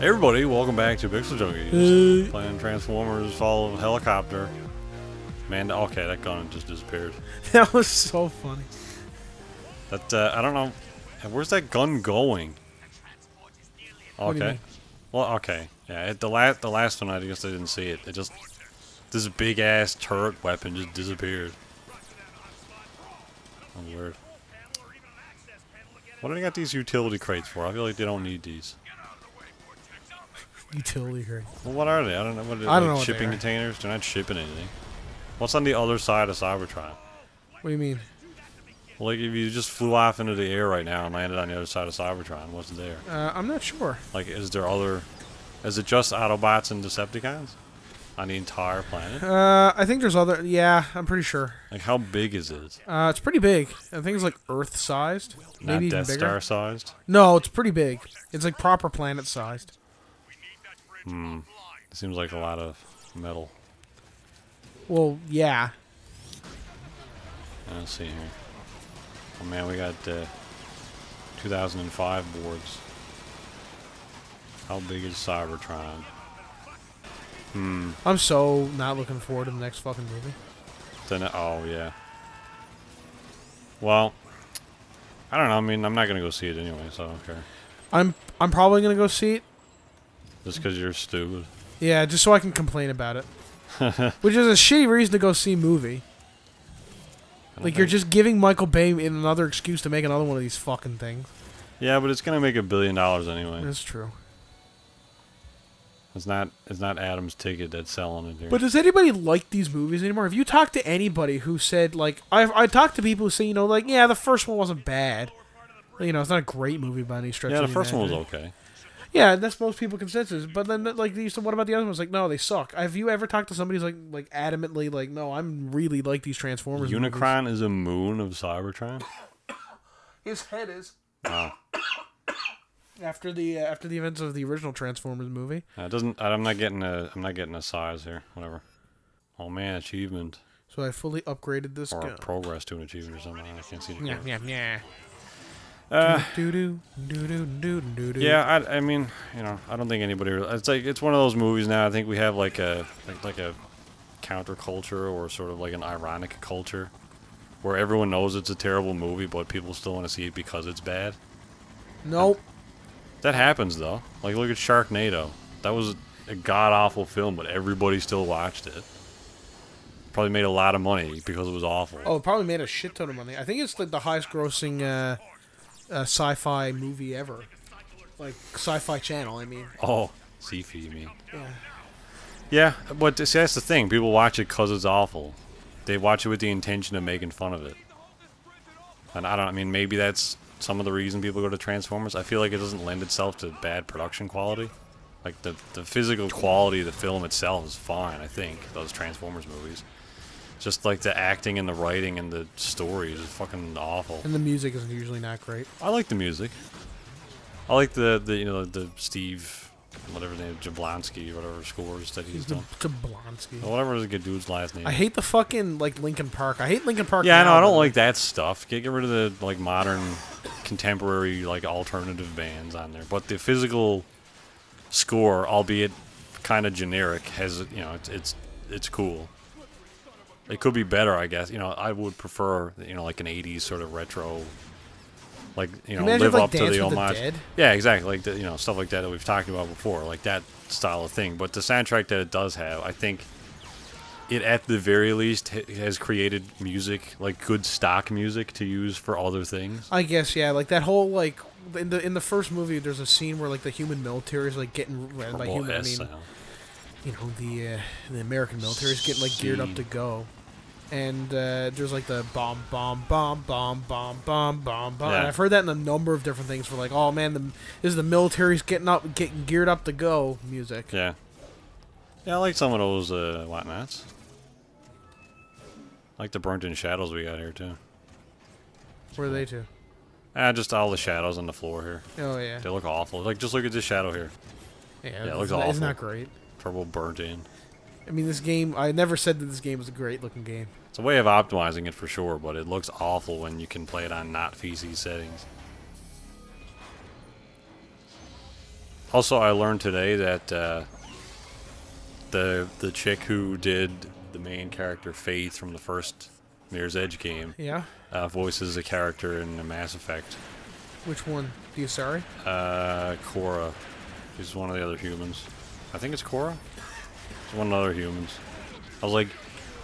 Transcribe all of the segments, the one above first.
Hey everybody, welcome back to PixelJunkies. Playing Transformers Fall of Helicopter. Man, okay, that gun just disappeared. That was so funny. That, I don't know. Where's that gun going? What do you Okay. mean? Well, okay. Yeah, the last one, I guess I didn't see it. It just... This big-ass turret weapon just disappeared. Oh, weird. What do they got these utility crates for? I feel like they don't need these. Utility crate. Well, what are they? I don't know. What are they, I don't know like what they shipping are. containers? They're not shipping anything. What's on the other side of Cybertron? What do you mean? Well, like, if you just flew off into the air right now and landed on the other side of Cybertron, what's there? I'm not sure. Like, is there other... Is it just Autobots and Decepticons? On the entire planet? I think there's other... Yeah, I'm pretty sure. Like, how big is it? It's pretty big. I think it's like Earth-sized. Not Maybe even Death bigger. Star-sized? No, it's pretty big. It's like proper planet-sized. It seems like a lot of metal. Well, yeah. Let's see here. Oh man, we got 2005 boards. How big is Cybertron? I'm so not looking forward to the next fucking movie. Then, oh yeah. Well, I don't know. I mean, I'm not gonna go see it anyway, so I don't care. I'm probably gonna go see it. Just because you're stupid. Yeah, just so I can complain about it. Which is a shitty reason to go see a movie. Like, you're just giving Michael Bay another excuse to make another one of these fucking things. Yeah, but it's gonna make $1 billion anyway. That's true. It's not Adam's ticket that's selling it here. But does anybody like these movies anymore? Have you talked to anybody who said, like... I talked to people who say, you know, like, yeah, the first one wasn't bad. You know, it's not a great movie by any stretch yeah, of the first one was imagination. okay. Yeah, that's most people's consensus. But then, like, they used to, what about the other ones? Like, no, they suck. Have you ever talked to somebody who's, like adamantly, like, no, I'm really like these Transformers Unicron is a moon of Cybertron? movies. His head is. Oh. After the events of the original Transformers movie. It doesn't... I'm not getting a size here. Whatever. Oh man, achievement. So I fully upgraded this Or gun. progress to an achievement or something. I can't see the Yeah, code. yeah, yeah. Yeah, I mean, you know, I don't think anybody. It's like it's one of those movies now. I think we have like a counterculture or sort of like an ironic culture, where everyone knows it's a terrible movie, but people still want to see it because it's bad. Nope. That happens though. Like look at Sharknado. That was a god awful film, but everybody still watched it. Probably made a lot of money because it was awful. Oh, it probably made a shit ton of money. I think it's like the highest grossing sci-fi movie ever. Like, Sci-Fi Channel, I mean. Oh, sci-fi, you mean? Yeah. Yeah, but see, that's the thing. People watch it because it's awful. They watch it with the intention of making fun of it. And I mean, maybe that's some of the reason people go to Transformers. I feel like it doesn't lend itself to bad production quality. Like, the physical quality of the film itself is fine, I think, those Transformers movies. Just like the acting and the writing and the stories is fucking awful. And the music is usually not great. I like the music. I like the you know the Steve, whatever his name, Jablonski, whatever scores that he's done. Jablonski. Whatever is a good dude's last name. I hate the fucking, like, Linkin Park. I hate Linkin Park. Yeah, I know. now, I don't but- like that stuff. Get rid of the like modern, contemporary like alternative bands on there. But the physical score, albeit kind of generic, has you know it's cool. It could be better, I guess. You know, I would prefer, you know, like an 80s sort of retro, like, you know, Imagine live if, like, up to Dance the with the homage. Dead? Yeah, exactly. Like, the, you know, stuff like that we've talked about before. Like, that style of thing. But the soundtrack that it does have, I think it, at the very least, has created music, like, good stock music to use for other things. I guess, yeah. Like, that whole, like, in the first movie, there's a scene where, like, the human military is, like, getting... By human, I mean, you know, the American military is getting, like, geared up to go. And there's like the bomb, bomb, bomb, bomb, bomb, bomb, bomb, bomb. Yeah. And I've heard that in a number of different things. For like, oh man, this is the military's getting geared up to go music. Yeah. Yeah, I like some of those whatnots. I like the burnt in shadows we got here, too. Where are they to? Just all the shadows on the floor here. Oh yeah. They look awful. Like, just look at this shadow here. Yeah, it looks Isn't awful. that great? Turbo burnt in. I mean, this game. I never said that this game was a great looking game. It's a way of optimizing it for sure, but it looks awful when you can play it on not PC settings. Also, I learned today that the chick who did the main character Faith from the first Mirror's Edge game, Yeah. Voices a character in Mass Effect. Which one? The Asari? Cora. She's one of the other humans. I think it's Cora. It's one of the other humans. I was like,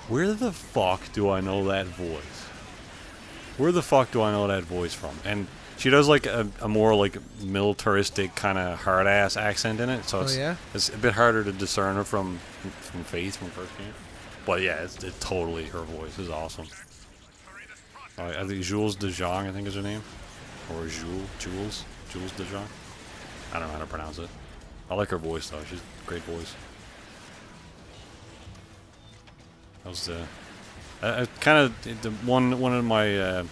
where the fuck do I know that voice? Where the fuck do I know that voice from? And she does like a more like militaristic kind of hard ass accent in it, so it's a bit harder to discern her from Faith from the first game. But yeah, it's totally her voice is awesome. I think Jules de Jong, I think is her name, or Jules de Jong. I don't know how to pronounce it. I like her voice though; she's a great voice. That was kind of one of my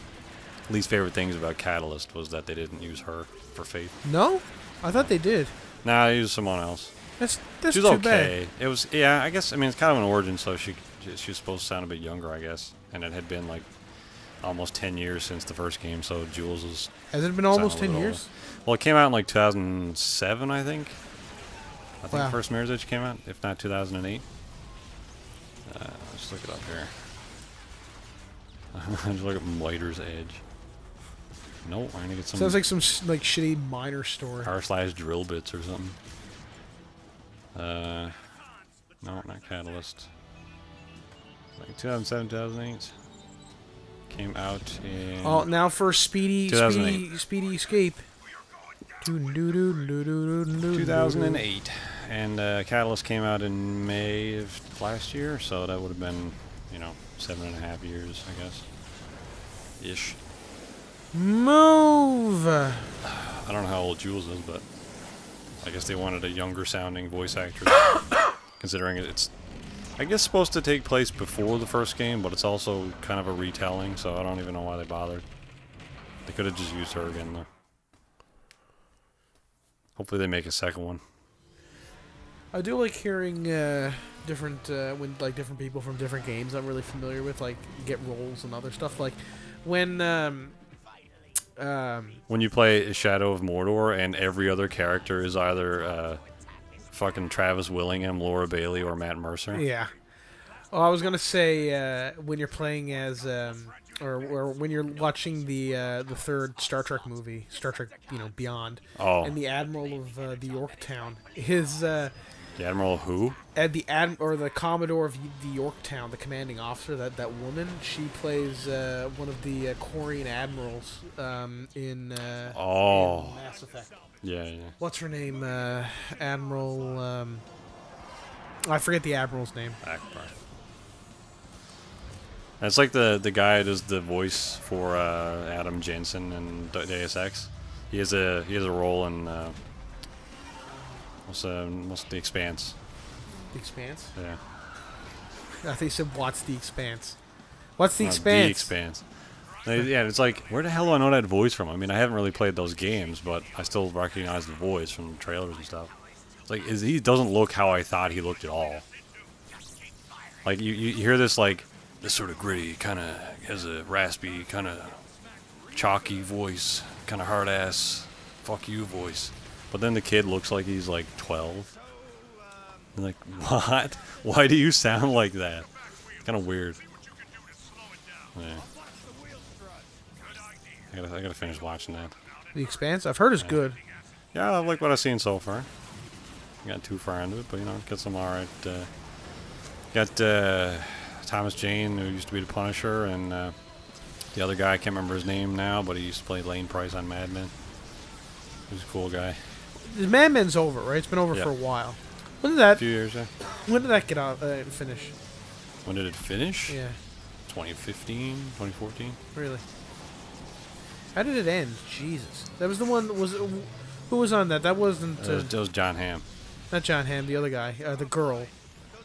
least favorite things about Catalyst was that they didn't use her for Faith. No, I thought they did. Nah, they used someone else. That's She's too okay. bad. It was I guess I mean it's kind of an origin, so she was supposed to sound a bit younger, I guess, and it had been like almost 10 years since the first game, so Jules was. Has it been almost 10 years? Well, it came out in like 2007, I think. I think Wow. the first Mirror's Edge came out, if not 2008. Let's look it up here. Just look at Lighter's Edge. Nope, I'm gonna get some. Sounds like some like shitty minor story. r/drill bits or something. No, not Catalyst. Like 2007, 2008. Came out in. Oh, now for Speedy 2008. Escape. 2008, and Catalyst came out in May of last year, so that would have been, 7.5 years, I guess. Ish. Move. I don't know how old Jules is, but I guess they wanted a younger sounding voice actress, considering it's, I guess, supposed to take place before the first game, but it's also kind of a retelling, so I don't even know why they bothered. They could have just used her again, though. Hopefully they make a second one. I do like hearing different when like different people from different games I'm really familiar with like get roles and other stuff. Like when you play Shadow of Mordor and every other character is either fucking Travis Willingham, Laura Bailey, or Matt Mercer. Yeah. Oh, I was gonna say when you're playing as or when you're watching the third Star Trek movie, Star Trek Beyond, and the Admiral of the Yorktown, the Admiral who? The Commodore of the Yorktown, the commanding officer, that woman, she plays one of the Quarian admirals in Mass Effect. Yeah. What's her name? Admiral. I forget the admiral's name. Akbar. It's like the guy who does the voice for Adam Jensen in Deus Ex. He has a role in what's the Expanse? The Expanse? Yeah. I think he said, "What's the Expanse?" What's the No, Expanse? The Expanse. Yeah, it's like, where the hell do I know that voice from? I mean, I haven't really played those games, but I still recognize the voice from the trailers and stuff. It's like, he doesn't look how I thought he looked at all. Like, you hear this, like, this sort of gritty, kind of has a raspy, kind of chalky voice, kind of hard-ass, fuck you voice. But then the kid looks like he's, like, 12. I'm like, what? Why do you sound like that? Kind of weird. Yeah. I gotta finish watching that. The Expanse? I've heard it's good. Yeah, I like what I've seen so far. I got too far into it, but got some alright. Got Thomas Jane, who used to be the Punisher, and the other guy, I can't remember his name now, but he used to play Lane Price on Mad Men. He's a cool guy. The Mad Men's over, right? It's been over for a while. When did A few years, yeah. When did that get out finish? When did it finish? Yeah. 2015, 2014. Really? How did it end? Jesus. That was the one. Who was on that? That wasn't. That was John Hamm. Not John Hamm. The other guy. The girl.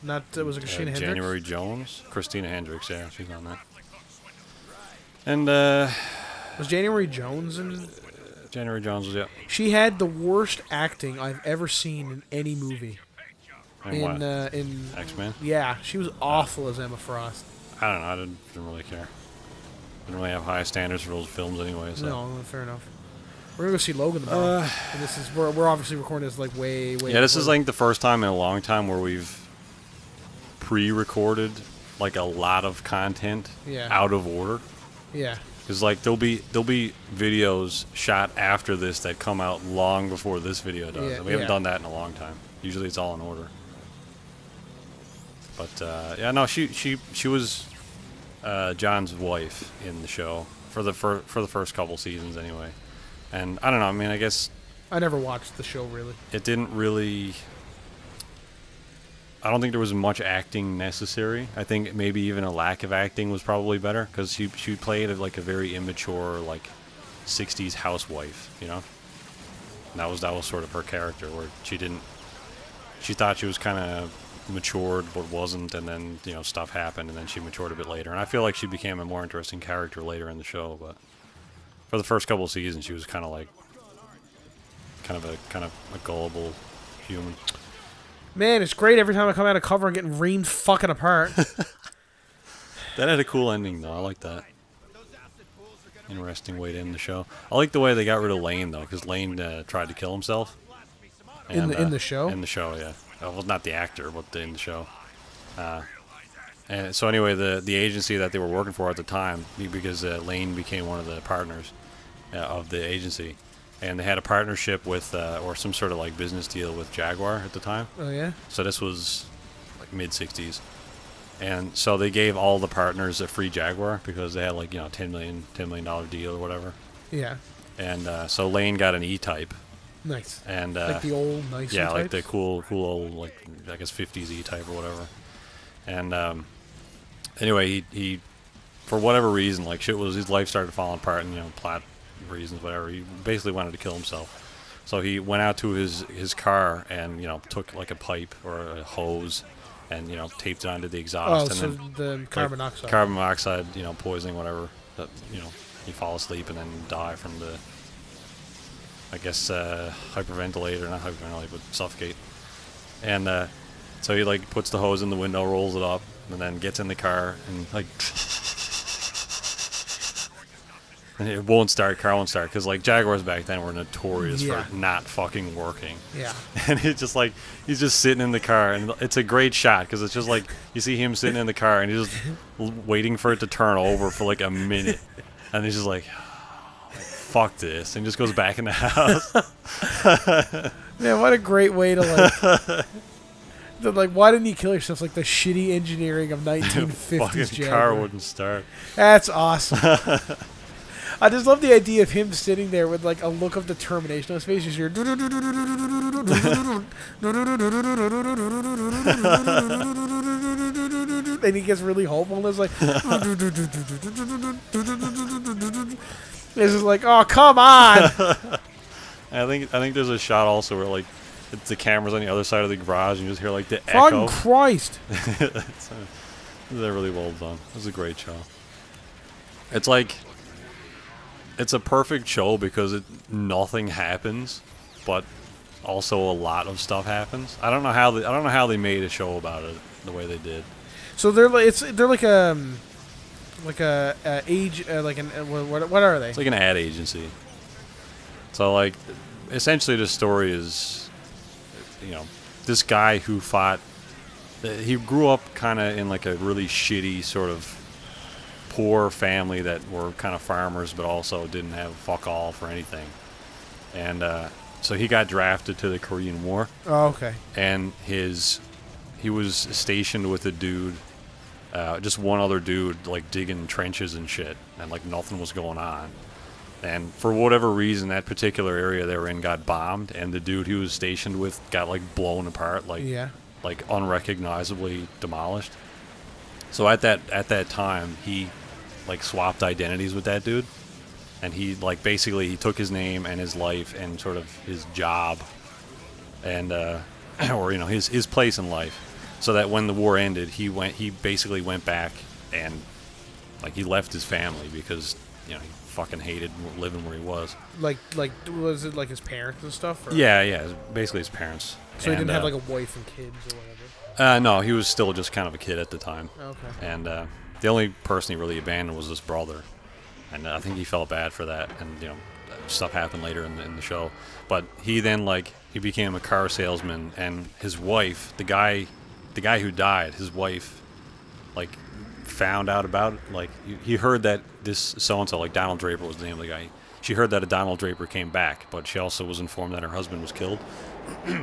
Not. Was it Christina Hendricks? January Jones. Christina Hendricks. Yeah, she's on that. And was January Jones in? January Jones was She had the worst acting I've ever seen in any movie. In X-Men? Yeah, she was awful as Emma Frost. I don't know. I didn't really care. Didn't really have high standards for those films anyway. So. No, fair enough. We're gonna go see Logan tomorrow. And this is we're obviously recording this like way. Yeah, this is like the first time in a long time where we've pre-recorded like a lot of content out of order. Yeah. Because like there'll be videos shot after this that come out long before this video does. And we haven't done that in a long time. Usually it's all in order. But yeah, no, she was John's wife in the show for the first couple seasons anyway. And I don't know. I mean, I guess I never watched the show really. It didn't really. I don't think there was much acting necessary. I think maybe even a lack of acting was probably better because she played like a very immature like 60s housewife, you know. And that was sort of her character where she thought she was kind of matured but wasn't, and then stuff happened and then she matured a bit later. And I feel like she became a more interesting character later in the show, but for the first couple of seasons she was kind of a gullible human. Man, it's great every time I come out of cover and getting reamed fucking apart. That had a cool ending, though. I like that. Interesting way to end the show. I like the way they got rid of Lane, though, because Lane tried to kill himself. And, in the show? In the show, yeah. Well, not the actor, but in the show. And so anyway, the agency that they were working for at the time, because Lane became one of the partners of the agency, and they had a partnership with, or some sort of like business deal with Jaguar at the time. Oh yeah. So this was like mid-60s, and so they gave all the partners a free Jaguar because they had like $10 million deal or whatever. Yeah. And so Lane got an E-Type. Nice. And like the old nice. Yeah, E-types? like the cool old like I guess 50s E-Type or whatever. And anyway, he for whatever reason, like his life started falling apart, and plot reasons, whatever. He basically wanted to kill himself. So he went out to his car and took like a pipe or a hose and taped it onto the exhaust. Oh, and so the carbon monoxide. Carbon monoxide, poisoning, whatever. That you fall asleep and then die from the, I guess, hyperventilate, or not hyperventilate, but suffocate. And so he like puts the hose in the window, rolls it up, and then gets in the car and like. And it won't start. Car won't start because like Jaguars back then were notorious for not fucking working. Yeah. And it's just like he's just sitting in the car, and it's a great shot because it's just like you see him sitting in the car and he's just waiting for it to turn over for like a minute, and he's just like, "Fuck this," and just goes back in the house. Man, what a great way to like. Why didn't you kill yourself? Like the shitty engineering of 1950s fucking Jaguar. car wouldn't start. That's awesome. I just love the idea of him sitting there with like a look of determination on his face. Just hear, and he gets really hopeful and it's like, this is like, oh come on. I think there's a shot also where like the camera's on the other side of the garage and you just hear like the Fucking echo. Christ. They're really well done. It was a great show. It's like. It's a perfect show because nothing happens, but also a lot of stuff happens. I don't know how they made a show about it the way they did. So they're like a age what are they? It's like an ad agency. So like essentially the story is this guy who he grew up kind of in like a really shitty sort of poor family that were kind of farmers but also didn't have fuck all for anything, and so he got drafted to the Korean War. Oh, okay. And he was stationed with a dude, just one other dude, like digging trenches and shit, and like nothing was going on. And for whatever reason, that particular area they were in got bombed, and the dude he was stationed with got like blown apart, like unrecognizably demolished. So at that time, he like swapped identities with that dude, and he like basically he took his name and his life and sort of his job, and or his place in life, so that when the war ended, he basically went back and like he left his family because he fucking hated living where he was. Like was it like his parents and stuff? Or? Yeah, basically his parents. So he didn't have like a wife and kids or whatever. No, he was still just kind of a kid at the time. Okay. And the only person he really abandoned was his brother, and I think he felt bad for that. And stuff happened later in the show. But he then like he became a car salesman, and his wife, the guy who died, his wife, like found out about it. Like he heard that this so and so, like Donald Draper was the name of the guy. She heard that a Donald Draper came back, but she also was informed that her husband was killed.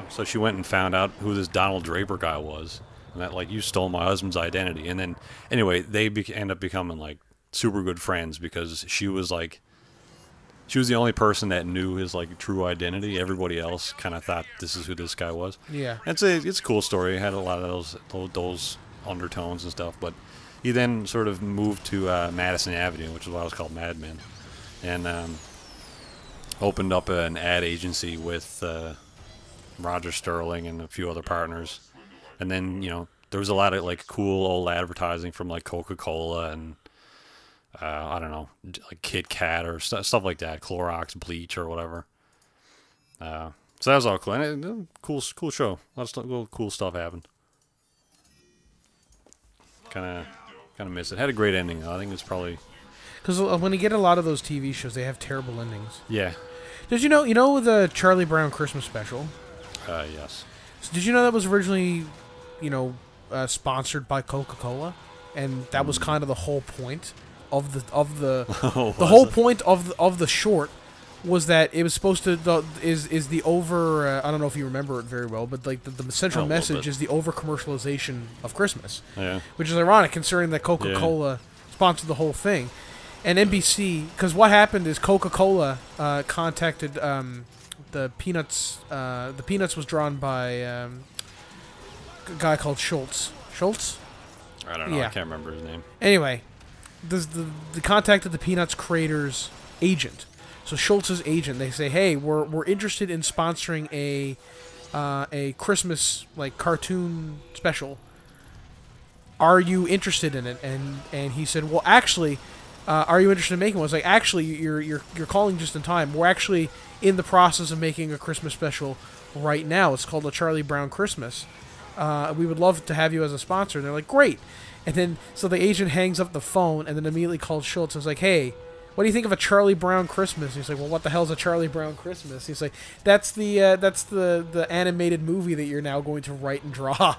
So she went and found out who this Donald Draper guy was, and that like you stole my husband's identity. And then anyway, they end up becoming like super good friends because she was the only person that knew his like true identity. Everybody else kind of thought this is who this guy was. Yeah, it's a cool story. It had a lot of those undertones and stuff. But he then sort of moved to Madison Avenue, which is why it was called Mad Men, and opened up an ad agency with Roger Sterling and a few other partners. And then there was a lot of like cool old advertising from like Coca-Cola and I don't know, like Kit Kat or stuff like that, Clorox, bleach or whatever. So that was all cool. And cool show. A lot of cool stuff happened. Kind of missed it. Had a great ending though. I think it's probably because when you get a lot of those TV shows, they have terrible endings. Yeah. Did you know the Charlie Brown Christmas special? Yes. So did you know that was originally, sponsored by Coca-Cola, and that was kind of the whole point of the whole point of the short was that it was supposed to is the over I don't know if you remember it very well, but like the central message is the over commercialization of Christmas. Yeah. Which is ironic considering that Coca-Cola sponsored the whole thing. And NBC, because what happened is Coca-Cola contacted the Peanuts. The Peanuts was drawn by a guy called Schultz. Schultz? I don't know. Yeah. I can't remember his name. Anyway, the contacted the Peanuts creator's agent. So Schultz's agent, they say, hey, we're interested in sponsoring a Christmas like cartoon special. Are you interested in it? And he said, well, actually. Are you interested in making one? It's like, actually, you're calling just in time. We're actually in the process of making a Christmas special right now. It's called a Charlie Brown Christmas. We would love to have you as a sponsor. And they're like, great. And then, so the agent hangs up the phone and then immediately calls Schultz and is like, hey, what do you think of a Charlie Brown Christmas? And he's like, well, what the hell's a Charlie Brown Christmas? He's like, that's the animated movie that you're now going to write and draw.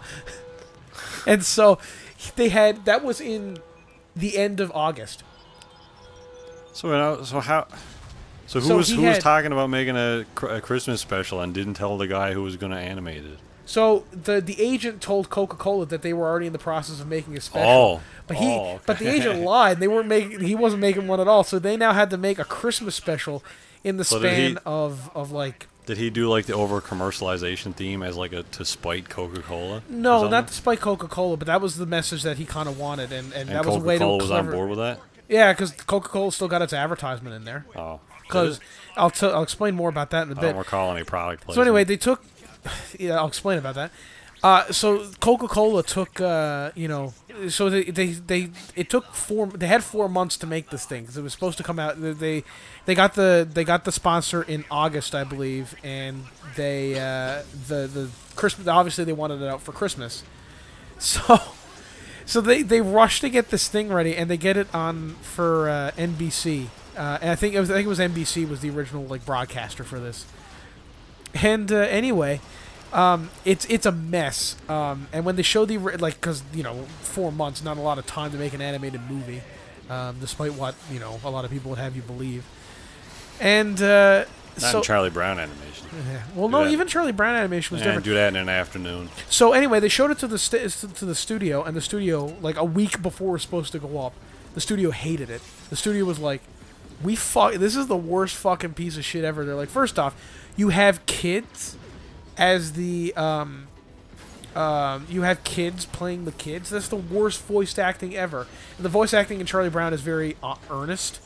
And so that was in the end of August. So who was talking about making a Christmas special and didn't tell the guy who was going to animate it? So the agent told Coca-Cola that they were already in the process of making a special. But the agent lied. He wasn't making one at all. So they now had to make a Christmas special in the span of like. Did he do like the over commercialization theme as like to spite Coca-Cola? No, not to spite Coca-Cola, but that was the message that he kind of wanted, and that was a way to. Coca-Cola was on board with that. Yeah, because Coca-Cola still got its advertisement in there. Oh. Because I'll explain more about that in a bit. I don't recall any product placement. So anyway, they took... Yeah, I'll explain about that. So Coca-Cola took, So it took they had 4 months to make this thing because it was supposed to come out. They got the sponsor in August, I believe, and the Christmas. Obviously, they wanted it out for Christmas. So they rushed to get this thing ready, and they get it on for NBC. And I think it was NBC was the original like broadcaster for this. And anyway, it's a mess. And when they show because 4 months, not a lot of time to make an animated movie, despite what a lot of people would have you believe. And not in Charlie Brown animation. Yeah. Well, no, even Charlie Brown animation was different. Do that in an afternoon. So anyway, they showed it to the studio, and the studio, like a week before it was supposed to go up, the studio hated it. The studio was like, this is the worst fucking piece of shit ever. They're like, first off, you have kids as the you have kids playing the kids. That's the worst voice acting ever. And the voice acting in Charlie Brown is very earnest.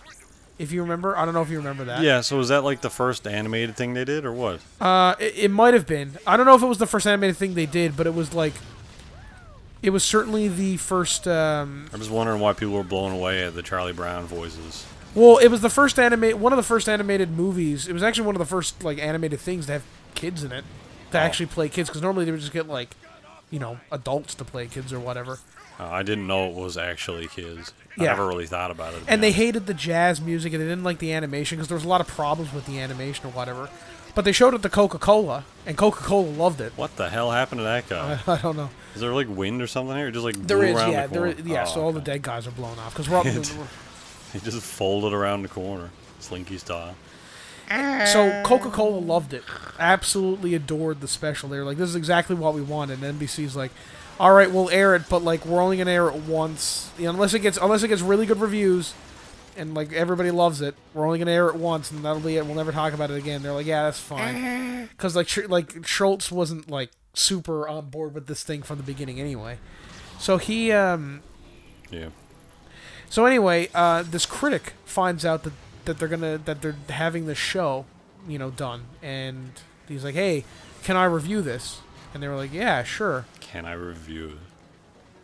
If you remember, I don't know if you remember that. Yeah, so was that like the first animated thing they did, or what? It might have been. I don't know if it was the first animated thing they did, but it was like, it was certainly the first. I'm just wondering why people were blown away at the Charlie Brown voices. Well, it was the first one of the first animated movies. It was actually one of the first like animated things to have kids in it, to actually play kids, because normally they would just get like you know, adults to play kids or whatever. I didn't know it was actually kids. I Yeah. never really thought about it. And they hated the jazz music, and they didn't like the animation because there was a lot of problems with the animation or whatever. But they showed it to Coca-Cola, and Coca-Cola loved it. What the hell happened to that guy? I don't know. Is there like wind or something here? Or just like There blew is, around yeah, the corner? so all the dead guys are blown off because we're up. He just folded around the corner, Slinky style. So Coca-Cola loved it, absolutely adored the special. They were like, "This is exactly what we wanted." And NBC's like, "All right, we'll air it, but like we're only gonna air it once, you know, unless it gets really good reviews, and like everybody loves it. We're only gonna air it once, and that'll be it. We'll never talk about it again." They're like, "Yeah, that's fine," because like Schultz wasn't like super on board with this thing from the beginning anyway. So he Yeah. So anyway, this critic finds out that they're having this show, you know, done, and he's like, "Hey, can I review this?" And they were like, "Yeah, sure." Can I review it?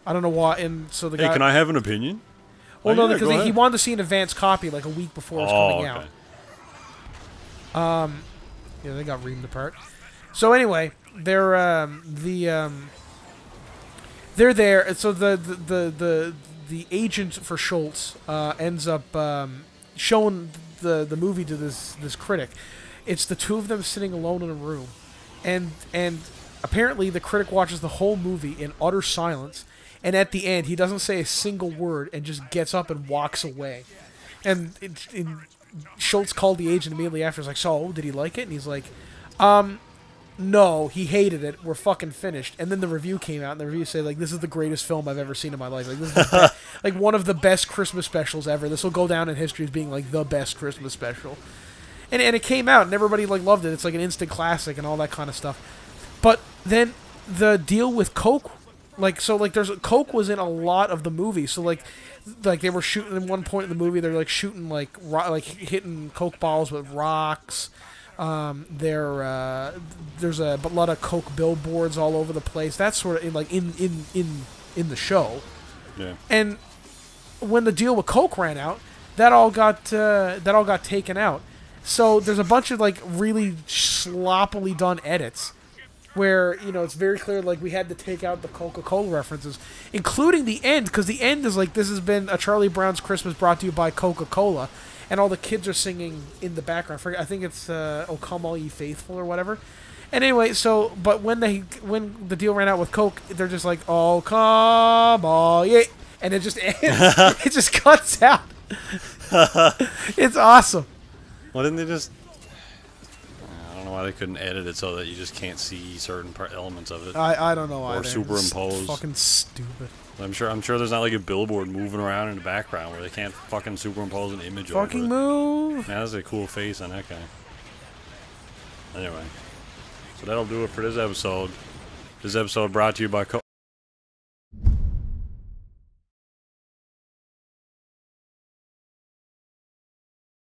I don't know why. And so the Hey, guy, can I have an opinion? well, Oh, no, yeah, go because he ahead. wanted to see an advance copy like a week before it's coming okay. out. Yeah, they got reamed apart. So anyway, they're there. And so the agent for Schultz ends up showing the movie to this critic. It's the two of them sitting alone in a room, and apparently the critic watches the whole movie in utter silence, and at the end he doesn't say a single word and just gets up and walks away. And Schultz called the agent immediately after. He's like, "So, did he like it?" And he's like, "No, he hated it. We're fucking finished." And then the review came out, and the review said, like, "This is the greatest film I've ever seen in my life. Like, this is like one of the best Christmas specials ever. This will go down in history as being like the best Christmas special." And it came out, and everybody like loved it. It's like an instant classic and all that kind of stuff. But then the deal with Coke, Coke was in a lot of the movie. So like they were shooting at one point in the movie. They're like shooting like hitting Coke bottles with rocks. There's a lot of Coke billboards all over the place. That's sort of in the show. Yeah. And when the deal with Coke ran out, that all got taken out. So there's a bunch of like really sloppily done edits where, you know, it's very clear like we had to take out the Coca-Cola references, including the end, because the end is like, "This has been a Charlie Brown's Christmas brought to you by Coca-Cola," and all the kids are singing in the background. I think it's "Oh Come All Ye Faithful" or whatever. And anyway, so but when the deal ran out with Coke, they're just like, "Oh come all ye," and it just ends. It just cuts out. It's awesome. Why didn't they just... I don't know why they couldn't edit it so that you just can't see certain elements of it. I don't know either. Or superimpose. It's fucking stupid. I'm sure there's not like a billboard moving around in the background where they can't fucking superimpose an image Fucking over it. move. Man, that's a cool face on that guy. Anyway. So that'll do it for this episode. This episode brought to you by